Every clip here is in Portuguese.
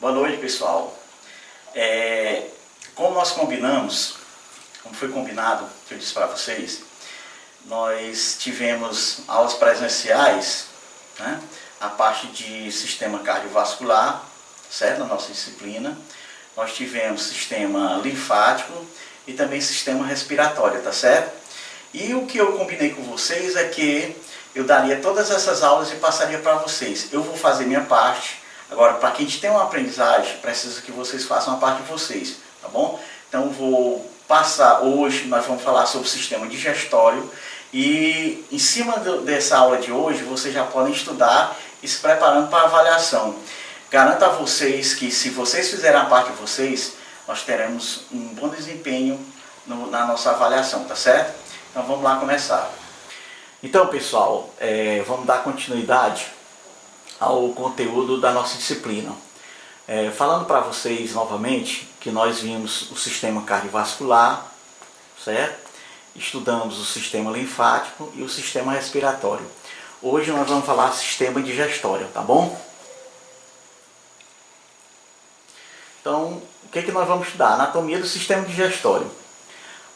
Boa noite, pessoal. Como nós combinamos, como foi combinado, que eu disse para vocês, nós tivemos aulas presenciais, né? A parte de sistema cardiovascular, certo? Na nossa disciplina. Nós tivemos sistema linfático e também sistema respiratório, tá certo? E o que eu combinei com vocês é que eu daria todas essas aulas e passaria para vocês. Eu vou fazer minha parte. Agora, para quem tem uma aprendizagem, preciso que vocês façam a parte de vocês, tá bom? Então, vou passar hoje, nós vamos falar sobre o sistema digestório. E em cima dessa aula de hoje, vocês já podem estudar e se preparando para a avaliação. Garanto a vocês que se vocês fizerem a parte de vocês, nós teremos um bom desempenho na nossa avaliação, tá certo? Então vamos lá começar. Então, pessoal, vamos dar continuidade ao conteúdo da nossa disciplina. Falando para vocês novamente que nós vimos o sistema cardiovascular, certo? Estudamos o sistema linfático e o sistema respiratório. Hoje nós vamos falar do sistema digestório, tá bom? Então, o que nós vamos estudar? Anatomia do sistema digestório.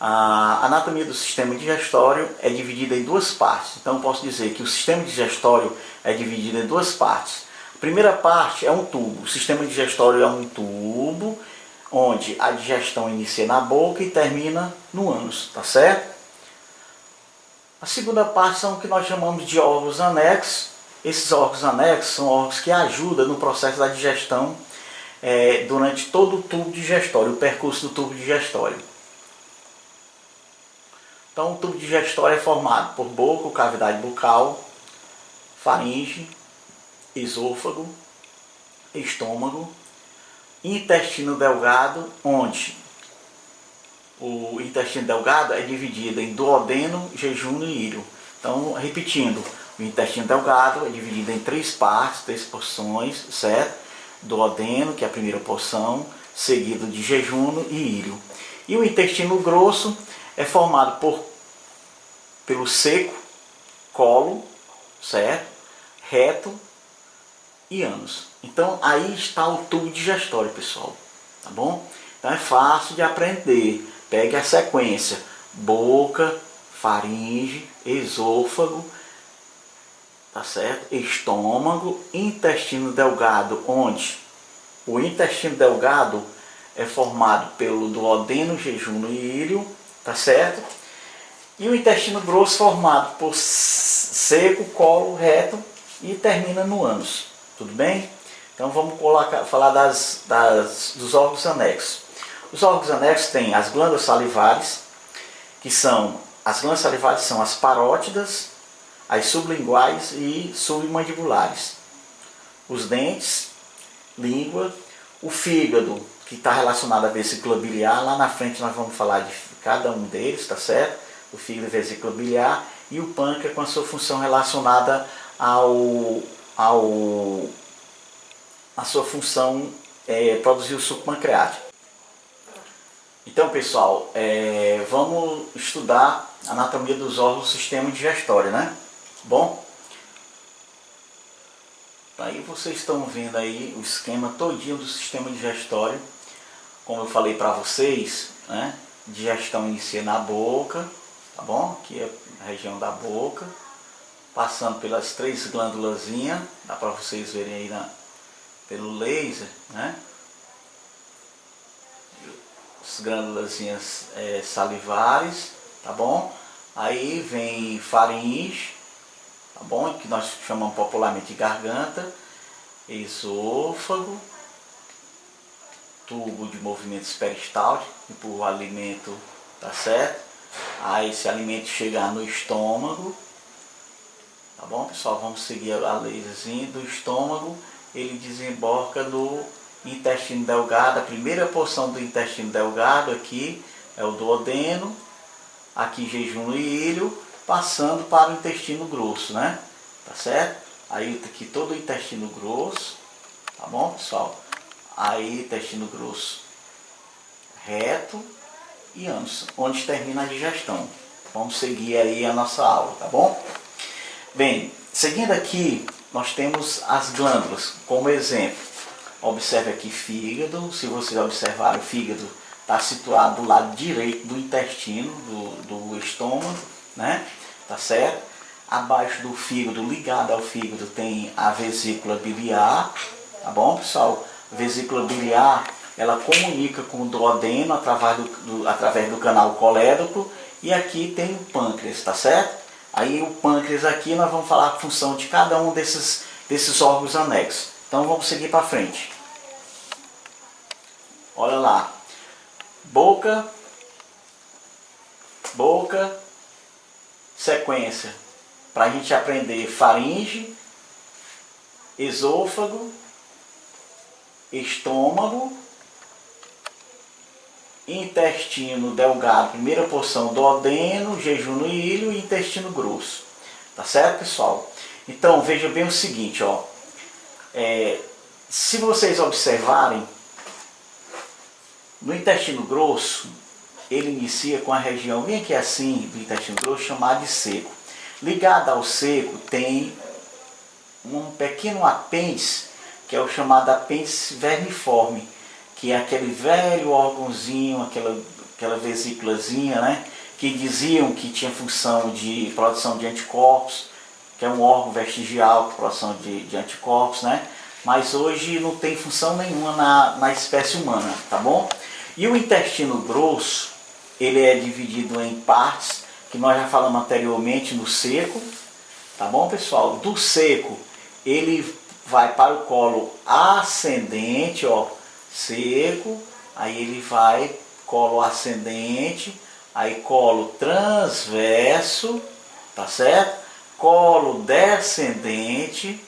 A anatomia do sistema digestório é dividida em duas partes. Então, eu posso dizer que o sistema digestório é dividido em duas partes. A primeira parte é um tubo. O sistema digestório é um tubo onde a digestão inicia na boca e termina no ânus, tá certo? A segunda parte são o que nós chamamos de órgãos anexos. Esses órgãos anexos são órgãos que ajudam no processo da digestão durante todo o tubo digestório, o percurso do tubo digestório. Então, o tubo digestório é formado por boca, cavidade bucal, faringe, esôfago, estômago, intestino delgado, onde o intestino delgado é dividido em duodeno, jejum e íleo. Então, repetindo, o intestino delgado é dividido em três partes, três porções, certo? Duodeno, que é a primeira porção, seguido de jejum e íleo. E o intestino grosso é formado pelo seco, colo, certo? Reto e ânus. Então aí está o tubo digestório, pessoal, tá bom? Então é fácil de aprender. Pegue a sequência: boca, faringe, esôfago, tá certo? Estômago, intestino delgado, onde o intestino delgado é formado pelo duodeno, jejum e íleo, tá certo? E o intestino grosso formado por seco, colo, reto e termina no ânus. Tudo bem? Então vamos falar dos órgãos anexos. Os órgãos anexos têm as glândulas salivares, as glândulas salivares são as parótidas, as sublinguais e submandibulares. Os dentes, língua, o fígado, que está relacionado à vesícula biliar. Lá na frente nós vamos falar de cada um deles, tá certo? O fígado e vesícula biliar, e o pâncreas com a sua função relacionada a sua função produzir o suco pancreático. Então, pessoal, vamos estudar a anatomia dos órgãos do sistema digestório, né? Bom, aí vocês estão vendo aí o esquema todinho do sistema digestório. Como eu falei para vocês, né? Digestão inicia na boca, tá bom? Aqui é a região da boca, passando pelas três glândulazinhas, dá para vocês verem aí pelo laser, né? As glândulazinhas salivares, tá bom? Aí vem faringe, tá bom? Que nós chamamos popularmente de garganta, esôfago, tubo de movimentos peristálticos, que empurra o alimento, tá certo? Aí esse alimento chegar no estômago, tá bom, pessoal? Vamos seguir a laserzinha do estômago, ele desemboca no intestino delgado. A primeira porção do intestino delgado aqui é o duodeno, aqui jejum e íleo, passando para o intestino grosso, né? Tá certo? Aí aqui todo o intestino grosso, tá bom, pessoal? Aí intestino grosso reto e ânus, onde termina a digestão. Vamos seguir aí a nossa aula, tá bom? Bem, seguindo aqui, nós temos as glândulas como exemplo. Observe aqui fígado. Se vocês observarem, o fígado está situado do lado direito do intestino, do estômago, né? Tá certo? Abaixo do fígado, ligado ao fígado, tem a vesícula biliar, tá bom, pessoal? A vesícula biliar, ela comunica com o duodeno através do canal colédoco, e aqui tem o pâncreas, tá certo? Aí o pâncreas aqui, nós vamos falar a função de cada um desses órgãos anexos. Então vamos seguir para frente. Olha lá. Boca, sequência. Para a gente aprender faringe, esôfago, estômago, intestino delgado, primeira porção, duodeno, jejum no ilho e intestino grosso. Tá certo, pessoal? Então, veja bem o seguinte, ó. Se vocês observarem, no intestino grosso, ele inicia com a região bem aqui assim do intestino grosso, chamada de seco. Ligado ao seco tem um pequeno apêndice, que é o chamado apêndice vermiforme, que é aquele velho órgãozinho, aquela vesículazinha, né, que diziam que tinha função de produção de anticorpos, que é um órgão vestigial de produção de anticorpos, né, mas hoje não tem função nenhuma na espécie humana, tá bom? E o intestino grosso, ele é dividido em partes, que nós já falamos anteriormente no seco, tá bom, pessoal? Do seco, ele vai para o colo ascendente, ó, seco, aí ele vai colo ascendente, aí colo transverso, tá certo? Colo descendente,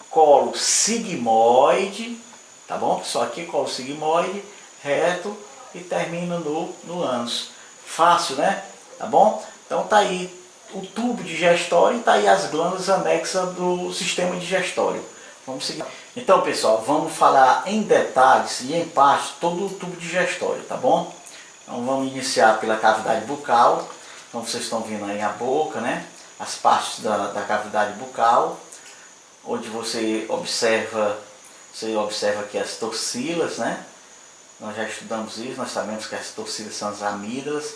colo sigmoide, tá bom, pessoal? Aqui colo sigmoide, reto e termina no ânus. Fácil, né? Tá bom? Então tá aí o tubo digestório e tá aí as glândulas anexas do sistema digestório. Vamos seguir. Então, pessoal, vamos falar em detalhes e em parte todo o tubo digestório, tá bom? Então vamos iniciar pela cavidade bucal. Então vocês estão vendo aí a boca, né? As partes da cavidade bucal, onde você observa aqui as torcilas, né? Nós já estudamos isso, nós sabemos que as torcilas são as amígdalas.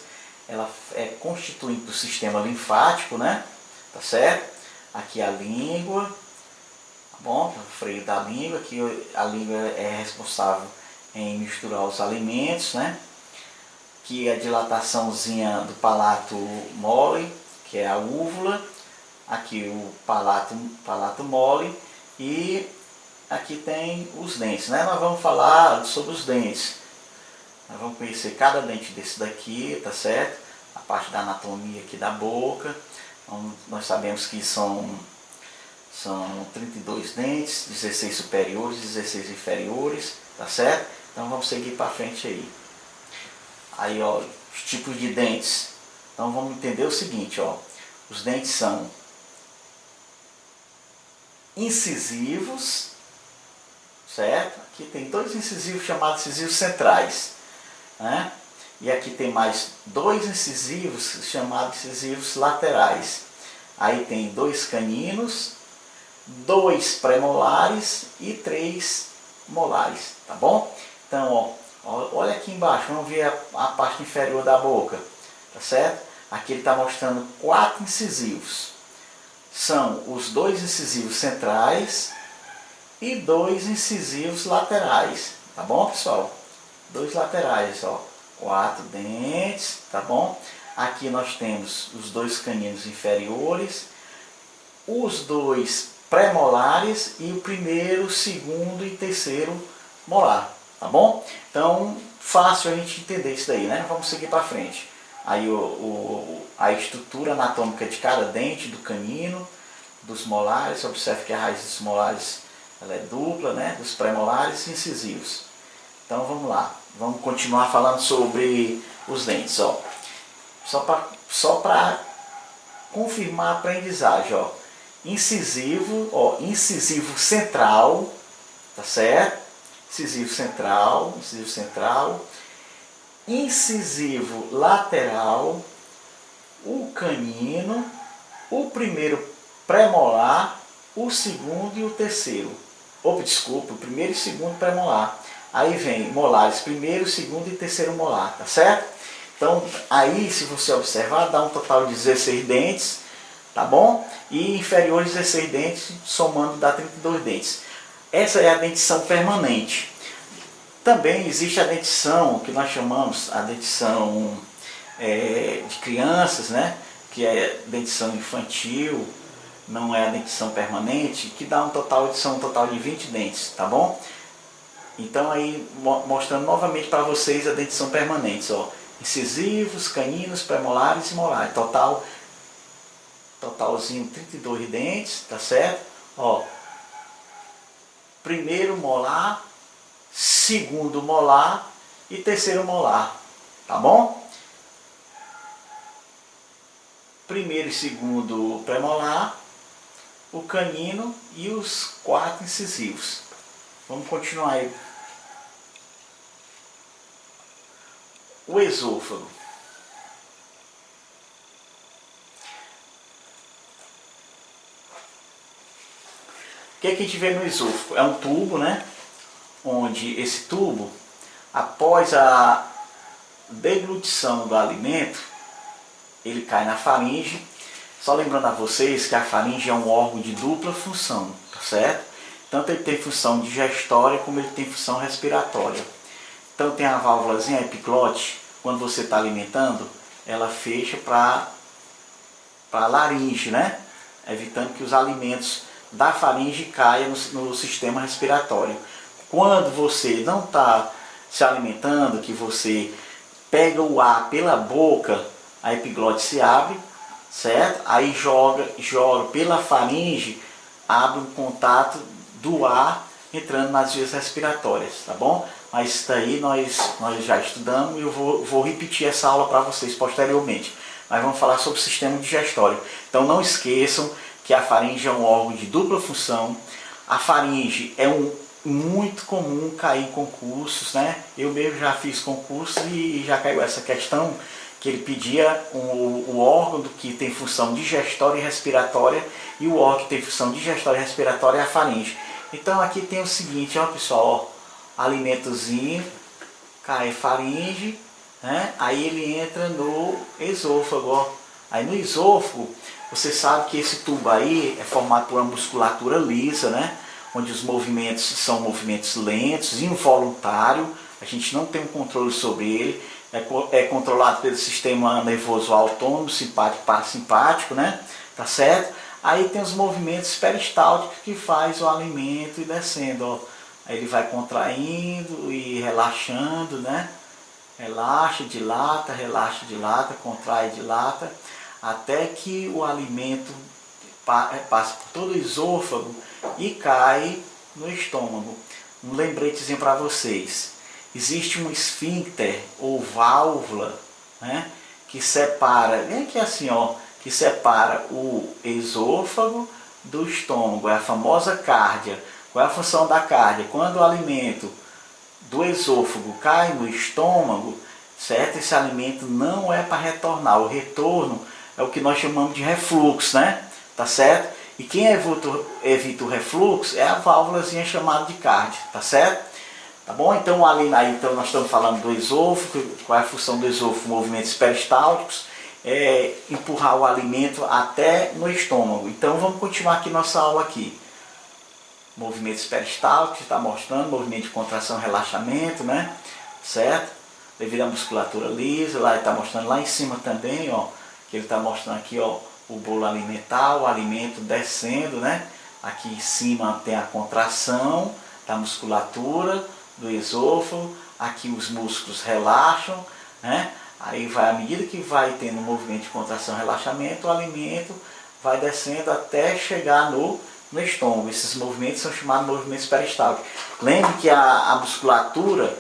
Ela é constituinte do sistema linfático, né? Tá certo? Aqui a língua, tá bom? O freio da língua, aqui a língua é responsável em misturar os alimentos, né? Aqui a dilataçãozinha do palato mole, que é a úvula. Aqui o palato mole e aqui tem os dentes, né? Nós vamos falar sobre os dentes. Nós vamos conhecer cada dente desse daqui, tá certo? A parte da anatomia aqui da boca. Então, nós sabemos que são 32 dentes, 16 superiores, 16 inferiores, tá certo? Então vamos seguir para frente aí. Aí, ó, os tipos de dentes. Então vamos entender o seguinte, ó. Os dentes são incisivos, certo? Aqui tem dois incisivos chamados incisivos centrais, né? E aqui tem mais dois incisivos chamados incisivos laterais. Aí tem dois caninos, dois premolares e três molares, tá bom? Então, ó, olha aqui embaixo, vamos ver a parte inferior da boca, tá certo? Aqui ele está mostrando 4 incisivos. São os dois incisivos centrais e 2 incisivos laterais, tá bom, pessoal? 2 laterais, ó, 4 dentes, tá bom? Aqui nós temos os 2 caninos inferiores, os 2 premolares e o primeiro, segundo e terceiro molar, tá bom? Então, fácil a gente entender isso daí, né? Vamos seguir para frente. Aí a estrutura anatômica de cada dente, do canino, dos molares, observe que a raiz dos molares ela é dupla, né? Dos premolares e incisivos. Então vamos lá, vamos continuar falando sobre os dentes, ó. Só para confirmar a aprendizagem, ó. Incisivo, ó, incisivo central, tá certo? Incisivo central, incisivo lateral, o canino, o primeiro premolar, o segundo e o terceiro, desculpa, o primeiro e segundo premolar. Aí vem molares, primeiro, segundo e terceiro molar, tá certo? Então, aí, se você observar, dá um total de 16 dentes, tá bom? E inferiores 16 dentes, somando dá 32 dentes. Essa é a dentição permanente. Também existe a dentição, que nós chamamos a dentição de crianças, né? Que é dentição infantil, não é a dentição permanente, que dá um total de 20 dentes, tá bom? Então aí mostrando novamente para vocês a dentição permanente, ó, incisivos, caninos, premolares e molares, totalzinho 32 dentes, tá certo? Ó, primeiro molar, segundo molar e terceiro molar, tá bom? Primeiro e segundo premolar, o canino e os 4 incisivos. Vamos continuar aí. O esôfago. O que é que a gente vê no esôfago? É um tubo, né? Onde esse tubo, após a deglutição do alimento, ele cai na faringe. Só lembrando a vocês que a faringe é um órgão de dupla função, tá certo? Tanto ele tem função digestória como ele tem função respiratória. Então tem a válvulazinha epiglote, quando você está alimentando, ela fecha para a laringe, né? Evitando que os alimentos da faringe caiam no sistema respiratório. Quando você não está se alimentando, que você pega o ar pela boca, a epiglote se abre, certo? Aí joga pela faringe, abre um contato do ar entrando nas vias respiratórias, tá bom? Mas isso daí nós já estudamos e eu vou repetir essa aula para vocês posteriormente. Mas vamos falar sobre o sistema digestório. Então não esqueçam que a faringe é um órgão de dupla função. A faringe é muito comum cair em concursos, né? Eu mesmo já fiz concurso e já caiu essa questão que ele pedia o órgão do que tem função digestória e respiratória, e o órgão que tem função digestória e respiratória é a faringe. Então aqui tem o seguinte, ó pessoal, ó, alimentozinho, cai faringe, né? Aí ele entra no esôfago, ó. Aí no esôfago, você sabe que esse tubo aí é formado por uma musculatura lisa, né? Onde os movimentos são movimentos lentos, involuntários, a gente não tem um controle sobre ele, é controlado pelo sistema nervoso autônomo, simpático e parasimpático, né? Tá certo? Aí tem os movimentos peristálticos que faz o alimento ir descendo, ó. Aí ele vai contraindo e relaxando, né? Relaxa, dilata, contrai, dilata, até que o alimento passa por todo o esôfago e cai no estômago. Um lembretezinho para vocês. Existe um esfíncter ou válvula, né, que separa, vem aqui assim, ó, que separa o esôfago do estômago, é a famosa cárdia. Qual é a função da cárdia? Quando o alimento do esôfago cai no estômago, certo? Esse alimento não é para retornar. O retorno é o que nós chamamos de refluxo, né? Tá certo? E quem evita o refluxo é a válvulazinha chamada de cárdia, tá certo? Tá bom? Então ali aí então nós estamos falando do esôfago, qual é a função do esôfago? Movimentos peristálticos, empurrar o alimento até no estômago. Então vamos continuar aqui nossa aula aqui. Movimentos peristálticos, está mostrando, movimento de contração, relaxamento, né? Certo? Devido à musculatura lisa, lá ele está mostrando lá em cima também, ó, que ele está mostrando aqui, ó, o bolo alimentar, o alimento descendo, né? Aqui em cima tem a contração da musculatura do esôfago, aqui os músculos relaxam, né? Aí vai, à medida que vai tendo um movimento de contração e relaxamento, o alimento vai descendo até chegar no estômago. Esses movimentos são chamados de movimentos peristálticos. Lembre que a musculatura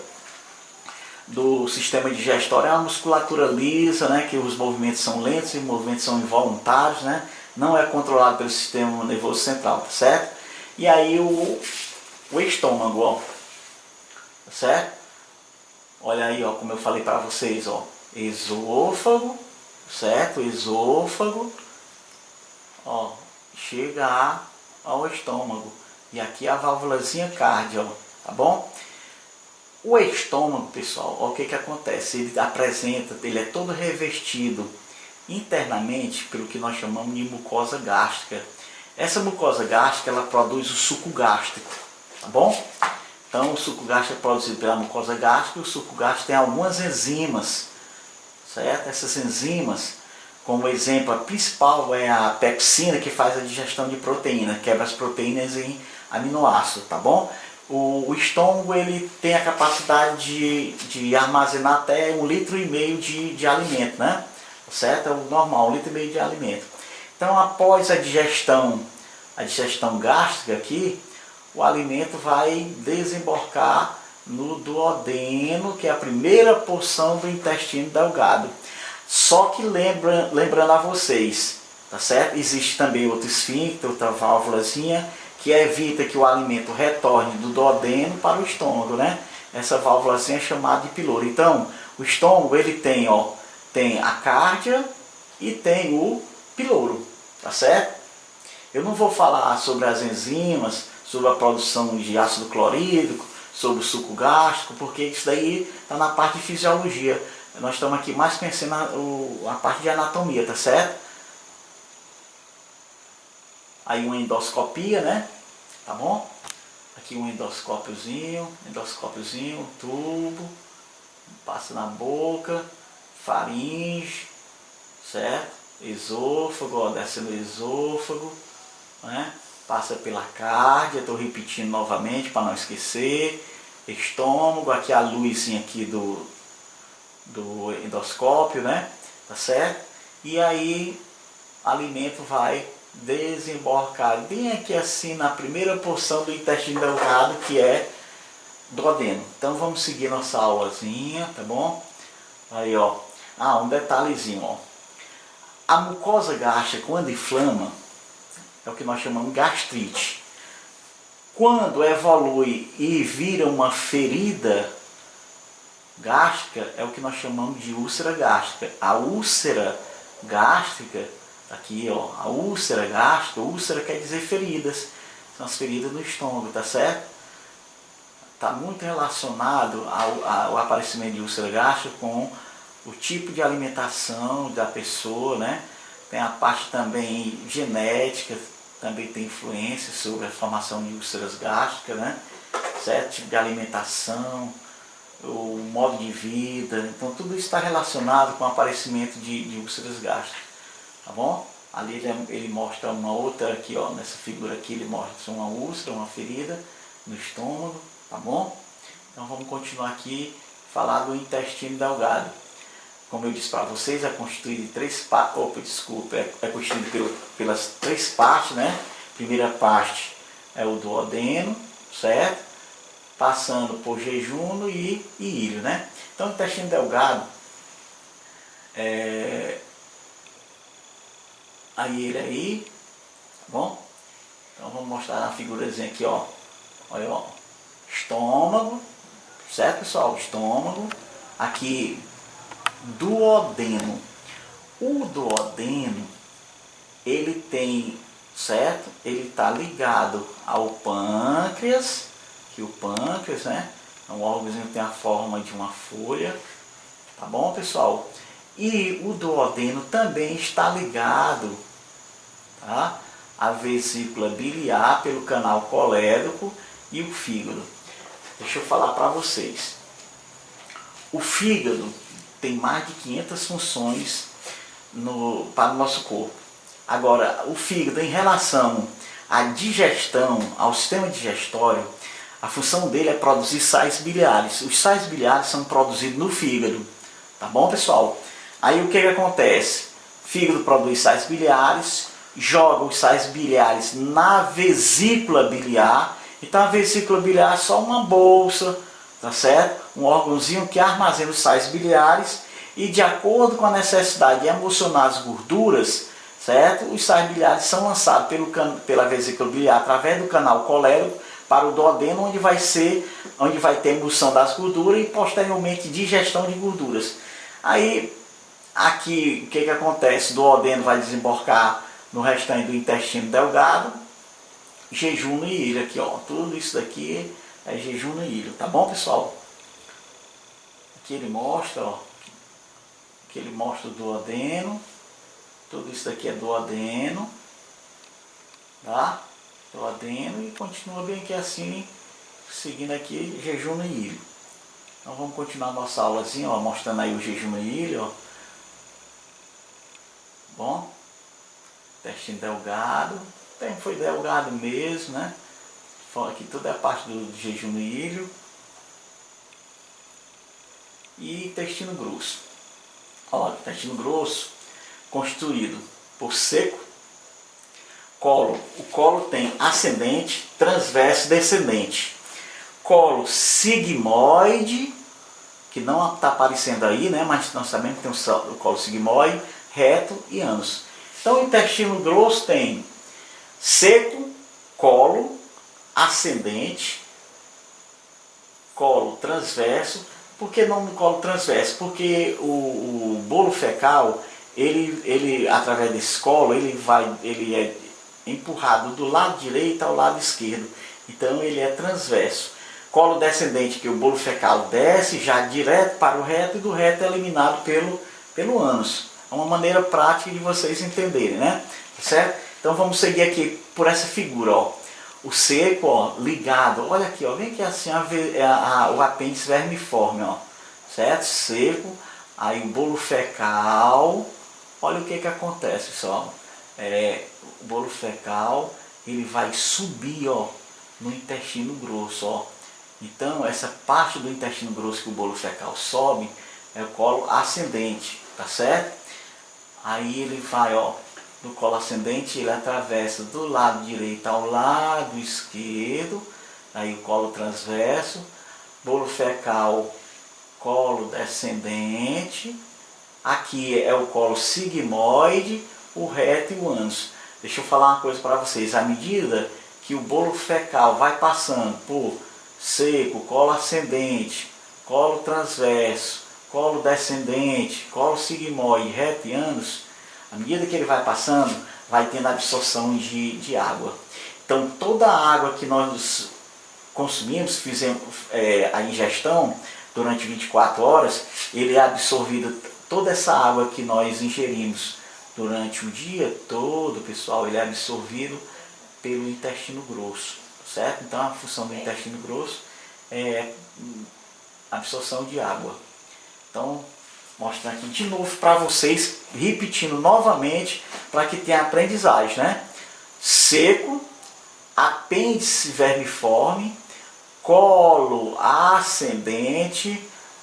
do sistema digestório é uma musculatura lisa, né? Que os movimentos são lentos e os movimentos são involuntários, né? Não é controlado pelo sistema nervoso central, tá certo? E aí o estômago, ó, tá certo? Olha aí, ó, como eu falei para vocês, ó, esôfago, certo? Esôfago, ó, chega ao estômago. E aqui a válvulazinha cardia, ó, tá bom? O estômago, pessoal, ó, o que acontece? Ele apresenta, ele é todo revestido internamente pelo que nós chamamos de mucosa gástrica. Essa mucosa gástrica, ela produz o suco gástrico, tá bom? Então o suco gástrico é produzido pela mucosa gástrica, e o suco gástrico tem algumas enzimas, certo? Essas enzimas, como exemplo, a principal é a pepsina, que faz a digestão de proteína, quebra as proteínas em aminoácidos, tá bom? O estômago, ele tem a capacidade de armazenar até 1,5 litro de alimento, né? Certo? É o normal, 1,5 litro de alimento. Então, após a digestão gástrica aqui, o alimento vai desembocar no duodeno, que é a primeira porção do intestino delgado. Só que lembrando a vocês, tá certo? Existe também outro esfíncter, outra válvulazinha, que evita que o alimento retorne do duodeno para o estômago, né? Essa válvulazinha é chamada de piloro. Então, o estômago, ele tem, ó, tem a cárdia e tem o piloro, tá certo? Eu não vou falar sobre as enzimas, sobre a produção de ácido clorídrico, sobre o suco gástrico, porque isso daí está na parte de fisiologia. Nós estamos aqui mais pensando a parte de anatomia, tá certo? Aí uma endoscopia, né? Tá bom? Aqui um endoscópiozinho, tubo, passa na boca, faringe, certo? Esôfago, ó, descendo o esôfago, né? Passa pela cárdia, estou repetindo novamente para não esquecer. Estômago, aqui a luzinha aqui do endoscópio, né? Tá certo? E aí o alimento vai desembocar bem aqui assim na primeira porção do intestino delgado, que é duodeno. Então vamos seguir nossa aulazinha, tá bom? Aí, ó, um detalhezinho, ó. A mucosa gástrica, quando inflama, é o que nós chamamos de gastrite. Quando evolui e vira uma ferida gástrica, é o que nós chamamos de úlcera gástrica. A úlcera gástrica, aqui, ó, a úlcera gástrica, úlcera quer dizer feridas, são as feridas no estômago, tá certo? Está muito relacionado ao aparecimento de úlcera gástrica com o tipo de alimentação da pessoa, né? Tem a parte também genética, também tem influência sobre a formação de úlceras gástricas, né? Certo? Tipo de alimentação, o modo de vida, então tudo isso está relacionado com o aparecimento de úlceras gástricas, tá bom? Ali ele mostra uma outra aqui, ó, nessa figura aqui ele mostra uma úlcera, uma ferida no estômago, tá bom? Então vamos continuar aqui, falar do intestino delgado. Como eu disse para vocês, é constituído de três partes, é constituído pelas três partes, né? Primeira parte é o duodeno, certo? Passando por jejum e íleo, né? Então o intestino delgado, aí ele aí, tá bom? Então vamos mostrar na figurazinha aqui, ó. Olha, ó. Estômago, certo, pessoal? Estômago. Aqui, duodeno. O duodeno, ele tem, certo? Ele está ligado ao pâncreas, que o pâncreas, né? É um órgãozinho que tem a forma de uma folha, tá bom, pessoal? E o duodeno também está ligado, tá? A vesícula biliar pelo canal colédoco e o fígado. Deixa eu falar para vocês. O fígado tem mais de 500 funções para o nosso corpo. Agora, o fígado, em relação à digestão, ao sistema digestório, a função dele é produzir sais biliares. Os sais biliares são produzidos no fígado, tá bom, pessoal? Aí o que acontece? O fígado produz sais biliares, joga os sais biliares na vesícula biliar. Então a vesícula biliar é só uma bolsa, tá certo? Um órgãozinho que armazena os sais biliares e, de acordo com a necessidade de emulsionar as gorduras, certo? Os sais biliares são lançados pela vesícula biliar através do canal colédoco para o duodeno, onde vai ter emulsão das gorduras e posteriormente digestão de gorduras. Aí, aqui, o que acontece? O duodeno vai desembocar no restante do intestino delgado jejum no ilho aqui, ó. Tudo isso daqui é jejum no ilho, tá bom, pessoal? Aqui ele mostra, ó. Aqui ele mostra o duodeno. Tudo isso daqui é duodeno, tá? Duodeno, e continua bem aqui assim, seguindo aqui jejum no ilho. Então vamos continuar nossa aulazinha, ó, mostrando aí o jejum no ilho, ó. Bom, intestino delgado, foi delgado mesmo, né? Aqui tudo é a parte do jejum no ilho. E intestino grosso. Ó, intestino grosso constituído por seco, colo. O colo tem ascendente, transverso e descendente. Colo sigmoide, que não está aparecendo aí, né? Mas nós sabemos que tem o colo sigmoide, reto e ânus. Então o intestino grosso tem seco, colo, ascendente, colo transverso. Por que não no colo transverso? Porque o bolo fecal, ele através desse colo, ele é empurrado do lado direito ao lado esquerdo. Então ele é transverso. Colo descendente, que o bolo fecal desce já direto para o reto, e do reto é eliminado pelo ânus. É uma maneira prática de vocês entenderem, né? Certo? Então vamos seguir aqui por essa figura, ó. O seco, ó, ligado, olha aqui, ó, vem aqui assim o apêndice vermiforme, ó, certo? Seco, aí o bolo fecal, olha o que acontece, pessoal. O bolo fecal, ele vai subir, ó, no intestino grosso, ó. Então essa parte do intestino grosso que o bolo fecal sobe é o colo ascendente, tá certo? Aí ele vai, ó, do colo ascendente, ele atravessa do lado direito ao lado esquerdo, aí o colo transverso, bolo fecal, colo descendente, aqui é o colo sigmoide, o reto e o ânus. Deixa eu falar uma coisa para vocês, à medida que o bolo fecal vai passando por seco, colo ascendente, colo transverso, colo descendente, colo sigmoide, reto e ânus, à medida que ele vai passando, vai tendo absorção de água. Então toda a água que nós consumimos, fizemos a ingestão durante 24 horas, ele é absorvido, toda essa água que nós ingerimos durante o dia todo, pessoal, ele é absorvido pelo intestino grosso, certo? Então a função do intestino grosso é absorção de água. Então, mostrando aqui de novo para vocês, repetindo novamente, para que tenha aprendizagem, né? Seco, apêndice vermiforme, colo ascendente,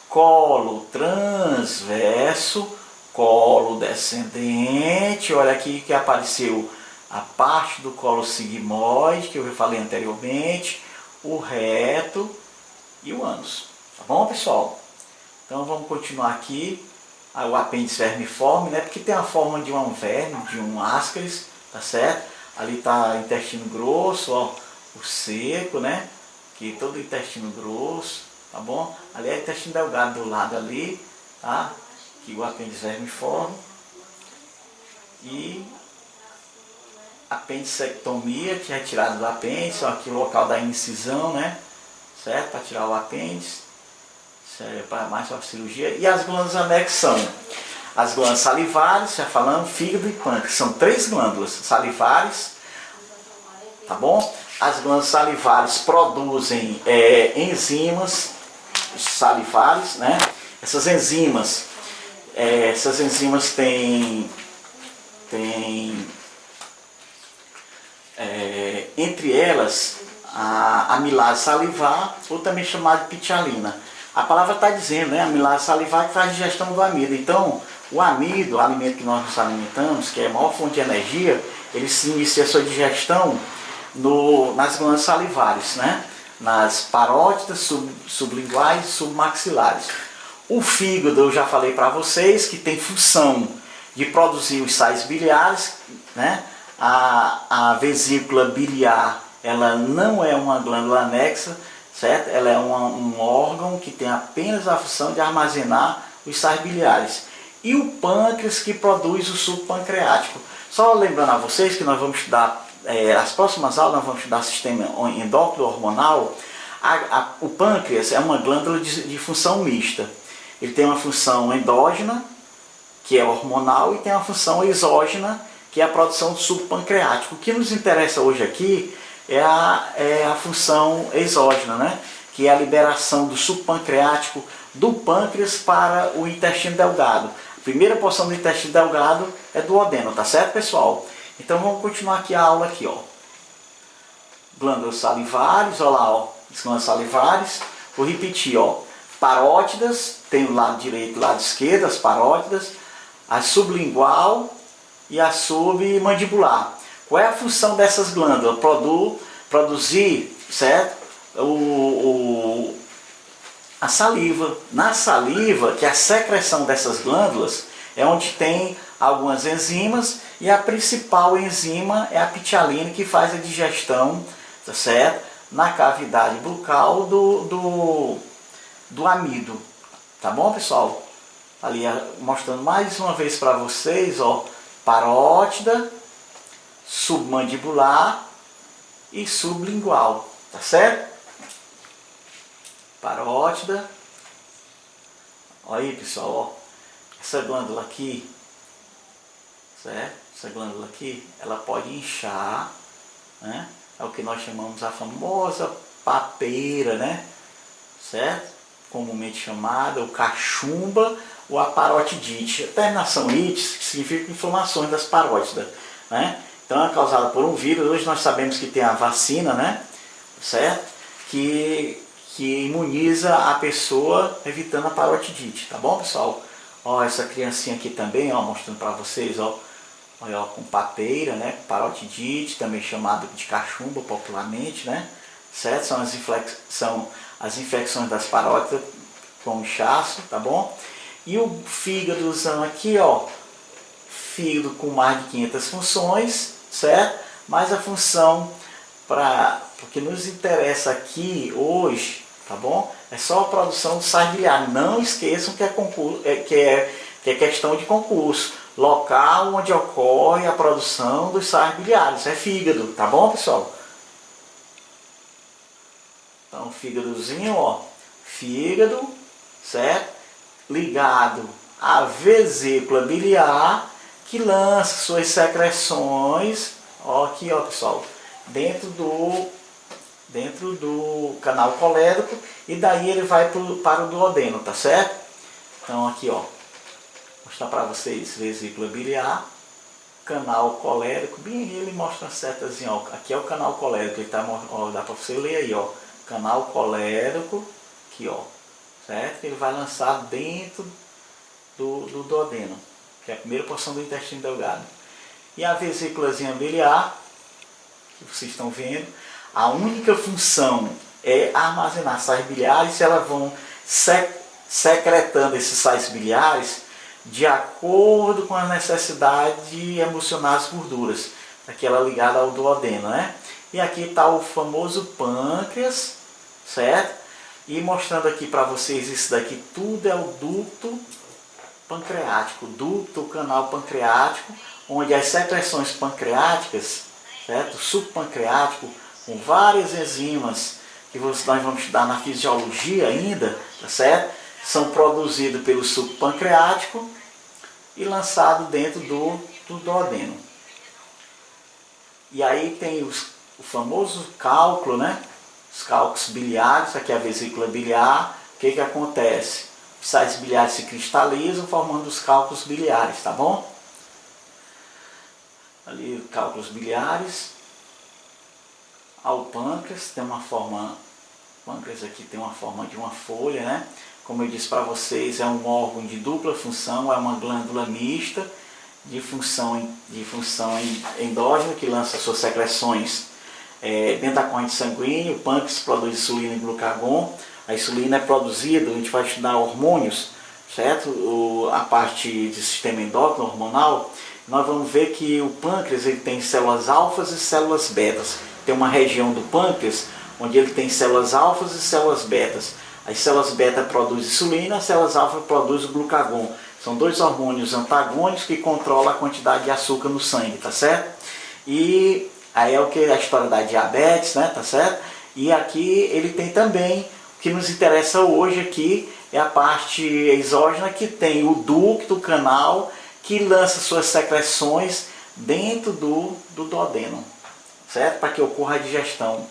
colo transverso, colo descendente. Olha aqui que apareceu a parte do colo sigmoide, que eu falei anteriormente, o reto e o ânus. Tá bom, pessoal? Então vamos continuar aqui. O apêndice vermiforme, né? Porque tem a forma de um verme, de um ascaris, tá certo? Ali está o intestino grosso, ó, o seco, né? Que todo o intestino grosso, tá bom? Ali é o intestino delgado do lado ali, tá? Que o apêndice vermiforme. E apendicectomia, que é retirada do apêndice, ó, aqui o local da incisão, né? Certo? Para tirar o apêndice. Para mais uma cirurgia. E as glândulas anexas são as glândulas salivares, já falamos, fígado e pâncreas. São 3 glândulas salivares, tá bom? As glândulas salivares produzem enzimas salivares, né? Essas enzimas têm entre elas a amilase salivar, ou também chamada de pitialina. A palavra está dizendo, né? Amilase salivar, que faz digestão do amido. Então, o amido, o alimento que nós nos alimentamos, que é a maior fonte de energia, ele se inicia a sua digestão nas glândulas salivares, né? Nas parótidas, sublinguais e submaxilares. O fígado, eu já falei para vocês, que tem função de produzir os sais biliares, né? A vesícula biliar, ela não é uma glândula anexa, certo? Ela é um órgão que tem apenas a função de armazenar os sais biliares. E o pâncreas, que produz o suco pancreático. Só lembrando a vocês que nós vamos estudar as próximas aulas nós vamos estudar sistema endócrino hormonal. O pâncreas é uma glândula de função mista. Ele tem uma função endógena, que é hormonal, e tem uma função exógena, que é a produção do suco pancreático. O que nos interessa hoje aqui é a função exógena, né? Que é a liberação do suco pancreático do pâncreas para o intestino delgado. A primeira porção do intestino delgado é do duodeno, tá certo, pessoal? Então vamos continuar aqui a aula aqui, ó. Glândulas salivares, olha lá, ó. As glândulas salivares. Vou repetir, ó. Parótidas, tem o lado direito e o lado esquerdo, as parótidas. A sublingual e a submandibular. Qual é a função dessas glândulas? Produzir, certo? A saliva. Na saliva, que é a secreção dessas glândulas, é onde tem algumas enzimas, e a principal enzima é a pitialina, que faz a digestão, tá certo? Na cavidade bucal do amido. Tá bom, pessoal? Ali mostrando mais uma vez para vocês, ó, parótida, submandibular e sublingual, tá certo? Parótida. Olha aí, pessoal, ó, essa glândula aqui, certo? Essa glândula aqui, ela pode inchar, né? É o que nós chamamos a famosa papeira, né? Certo? Comumente chamada, o cachumba ou a parotidite. A terminação itis significa inflamações das parótidas, né? Então é causada por um vírus. Hoje nós sabemos que tem a vacina, né? Certo? Que imuniza a pessoa evitando a parotidite, tá bom, pessoal? Ó, essa criancinha aqui também, ó, mostrando para vocês, ó, ó, com papeira, né? Parotidite, também chamado de cachumba popularmente, né? Certo? São as infecções das parótidas com inchaço, tá bom? E o fígadozão aqui, ó, fígado com mais de 500 funções, certo? Mas a função o que nos interessa aqui hoje, tá bom? É só a produção do sais biliares. Não esqueçam que é questão de concurso. Local onde ocorre a produção dos sais biliares é fígado, tá bom, pessoal? Então, fígadozinho, ó, fígado, certo? Ligado à vesícula biliar, que lança suas secreções, ó, aqui, ó, pessoal, dentro do canal colérico, e daí ele vai para o duodeno, tá certo? Então, aqui, ó, mostrar para vocês vesícula biliar, canal colérico, bem ele mostra uma setazinha, ó, aqui é o canal colérico, ele tá, ó, dá para você ler aí, ó, canal colérico, aqui, ó, certo? Ele vai lançar dentro do duodeno, que é a primeira porção do intestino delgado. E a vesículazinha biliar, que vocês estão vendo, a única função é armazenar sais biliares. Elas vão secretando esses sais biliares de acordo com a necessidade de emulsionar as gorduras, aquela ligada ao duodeno, né? E aqui está o famoso pâncreas, certo? E mostrando aqui para vocês, isso daqui tudo é o ducto pancreático, o canal pancreático, onde as secreções pancreáticas, certo? O suco pancreático, com várias enzimas que nós vamos estudar na fisiologia ainda, tá certo? São produzidos pelo suco pancreático e lançados dentro do duodeno. E aí tem o famoso cálculo, né? Os cálculos biliares, aqui é a vesícula biliar. O que acontece? Os sais biliares se cristalizam, formando os cálculos biliares, tá bom? Ali, cálculos biliares. Ao pâncreas, tem uma forma, o pâncreas aqui tem uma forma de uma folha, né? Como eu disse para vocês, é um órgão de dupla função, é uma glândula mista de função endógena, que lança suas secreções dentro da corrente sanguínea. O pâncreas produz insulina e glucagon. A insulina é produzida, a gente vai estudar hormônios, certo? A parte de sistema endócrino hormonal. Nós vamos ver que o pâncreas ele tem células alfas e células betas. Tem uma região do pâncreas onde ele tem células alfas e células betas. As células beta produzem insulina, as células alfa produzem o glucagon. São dois hormônios antagônicos que controlam a quantidade de açúcar no sangue, tá certo? E Aí é o que? A história da diabetes, né? Tá certo? E aqui ele tem também, o que nos interessa hoje aqui, é a parte exógena, que tem o ducto, o canal, que lança suas secreções dentro do duodeno, certo? Para que ocorra a digestão.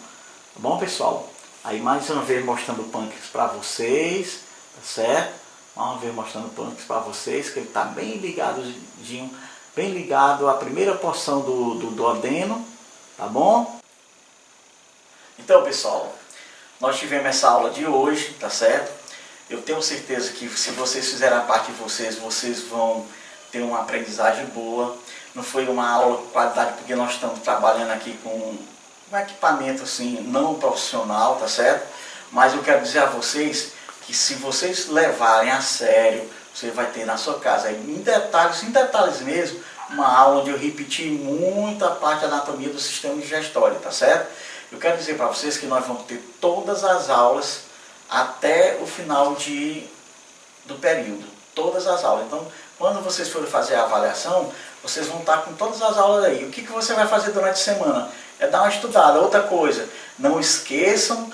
Tá bom, pessoal? Aí mais uma vez mostrando o pâncreas para vocês, tá certo? Mais uma vez mostrando o pâncreas para vocês, que ele está bem ligadinho, bem ligado à primeira porção do duodeno, tá bom? Então, pessoal, nós tivemos essa aula de hoje, tá certo? Eu tenho certeza que se vocês fizerem a parte de vocês, vocês vão ter uma aprendizagem boa. Não foi uma aula com qualidade, porque nós estamos trabalhando aqui com um equipamento assim, não profissional, tá certo? Mas eu quero dizer a vocês que se vocês levarem a sério, você vai ter na sua casa, em detalhes mesmo, uma aula onde eu repeti muita parte da anatomia do sistema digestório, tá certo? Eu quero dizer para vocês que nós vamos ter todas as aulas até o final do período, todas as aulas. Então, quando vocês forem fazer a avaliação, vocês vão estar com todas as aulas aí. O que você vai fazer durante a semana? É dar uma estudada. Outra coisa, não esqueçam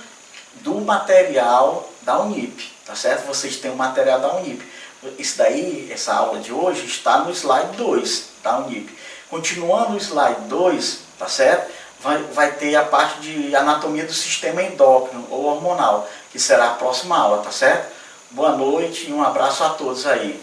do material da Unip, tá certo? Vocês têm o material da Unip. Isso daí, essa aula de hoje, está no slide 2 da Unip. Continuando o slide 2, tá certo? Vai ter a parte de anatomia do sistema endócrino ou hormonal, que será a próxima aula, tá certo? Boa noite e um abraço a todos aí.